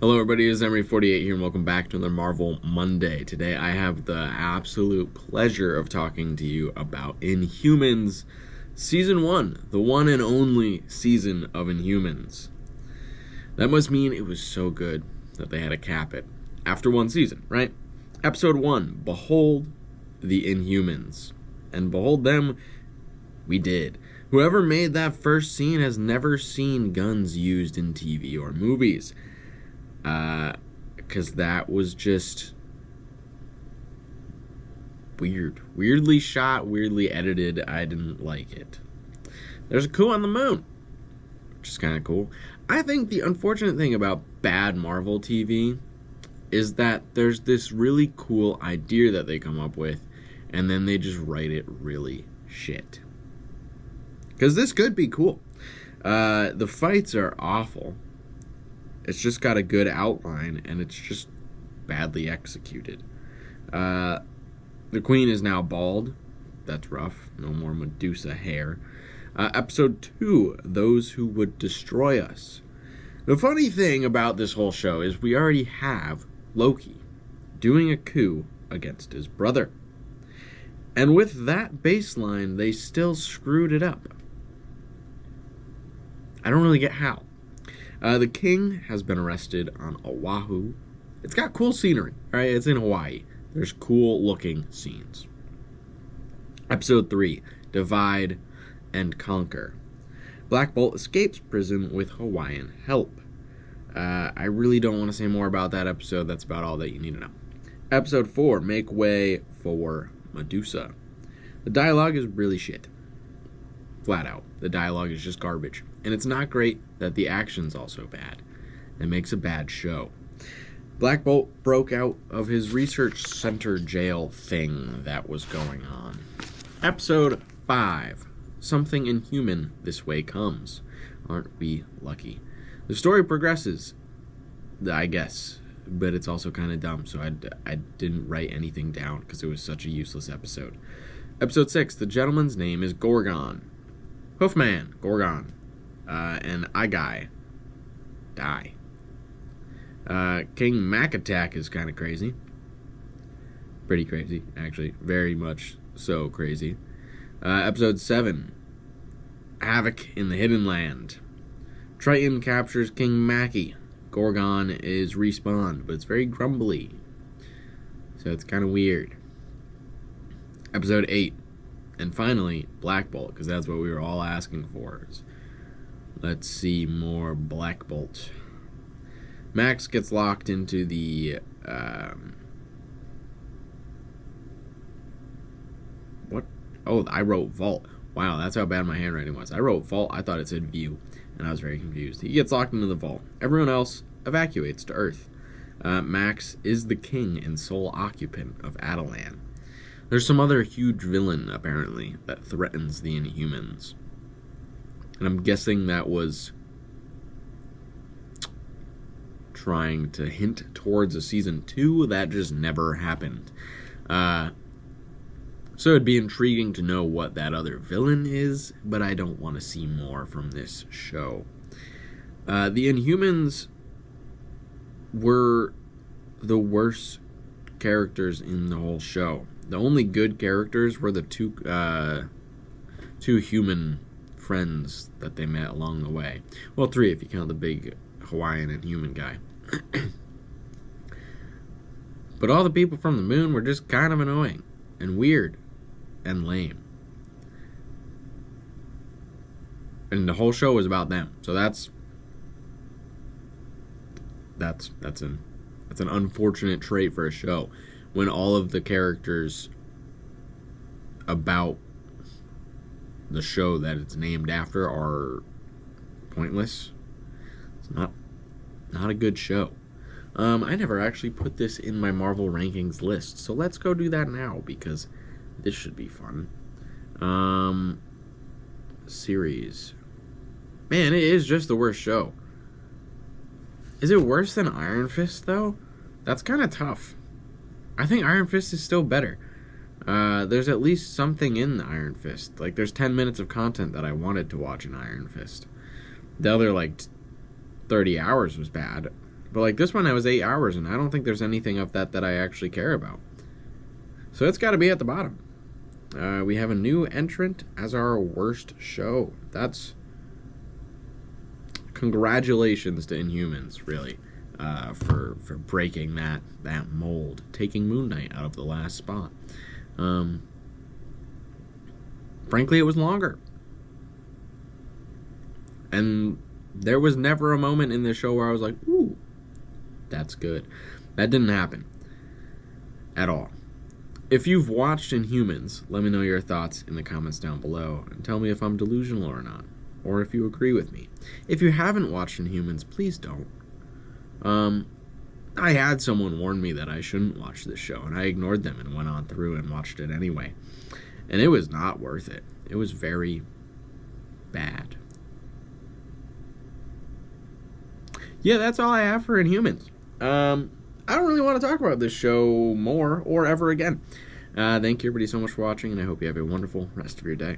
Hello everybody, it's Emery48 here and welcome back to another Marvel Monday. Today I have the absolute pleasure of talking to you about Inhumans Season 1, the one and only season of Inhumans. That must mean it was so good that they had to cap it after one season, right? Episode 1, Behold the Inhumans. And behold them, we did. Whoever made that first scene has never seen guns used in TV or movies. Because that was just weird. Weirdly shot, weirdly edited. I didn't like it. There's a coup on the moon, which is kind of cool. I think the unfortunate thing about bad Marvel TV is that there's this really cool idea that they come up with, and then they just write it really shit. Because this could be cool. The fights are awful. It's just got a good outline, and it's just badly executed. The Queen is now bald. That's rough. No more Medusa hair. Episode 2, Those Who Would Destroy Us. The funny thing about this whole show is we already have Loki doing a coup against his brother. And with that baseline, they still screwed it up. I don't really get how. The king has been arrested on Oahu. It's got cool scenery, right? It's in Hawaii. There's cool looking scenes. Episode 3, Divide and Conquer. Black Bolt escapes prison with Hawaiian help. I really don't want to say more about that episode. That's about all that you need to know. Episode 4, Make Way for Medusa. The dialogue is really shit. Flat out. The dialogue is just garbage. And it's not great that the action's also bad. It makes a bad show. Black Bolt broke out of his research center jail thing that was going on. Episode 5. Something inhuman this way comes. Aren't we lucky? The story progresses, I guess, but it's also kind of dumb, so I didn't write anything down because it was such a useless episode. Episode 6. The gentleman's name is Gorgon. Hoofman, Gorgon. And I die. King Mac Attack is kind of crazy. Pretty crazy, actually. Very much so crazy. Episode 7. Havoc in the Hidden Land. Triton captures King Mackie. Gorgon is respawned, but it's very grumbly. So it's kind of weird. Episode 8. And finally, Black Bolt, because that's what we were all asking for. Let's see more Black Bolt. Max gets locked into the what? Oh, I wrote vault. Wow, that's how bad my handwriting was. I wrote vault. I thought it said view, and I was very confused. He gets locked into the vault. Everyone else evacuates to Earth. Max is the king and sole occupant of Atalan. There's some other huge villain, apparently, that threatens the Inhumans. And I'm guessing that was trying to hint towards a season 2. That just never happened. So it'd be intriguing to know what that other villain is, but I don't want to see more from this show. The Inhumans were the worst characters in the whole show. The only good characters were the two human friends that they met along the way. Well, 3 if you count the big Hawaiian and human guy. But all the people from the moon were just kind of annoying and weird and lame. And the whole show was about them. So that's an unfortunate trait for a show when all of the characters about the show that it's named after are pointless. It's not a good show. I never actually put this in my Marvel rankings list, so let's go do that now because this should be fun. Series. Man, it is just the worst show. Is it worse than Iron Fist though? That's kind of tough. I think Iron Fist is still better. There's at least something in the Iron Fist. Like, there's 10 minutes of content that I wanted to watch in Iron Fist. The other, 30 hours was bad. But like this one, I was 8 hours, and I don't think there's anything of that I actually care about. So it's got to be at the bottom. We have a new entrant as our worst show. That's... Congratulations to Inhumans, really, for breaking that mold, taking Moon Knight out of the last spot. Frankly, it was longer. And there was never a moment in the show where I was like, ooh, that's good. That didn't happen at all. If you've watched Inhumans, let me know your thoughts in the comments down below and tell me if I'm delusional or not, or if you agree with me. If you haven't watched Inhumans, please don't. I had someone warn me that I shouldn't watch this show, and I ignored them and went on through and watched it anyway. And it was not worth it. It was very bad. Yeah, that's all I have for Inhumans. I don't really want to talk about this show more or ever again. Thank you everybody so much for watching, and I hope you have a wonderful rest of your day.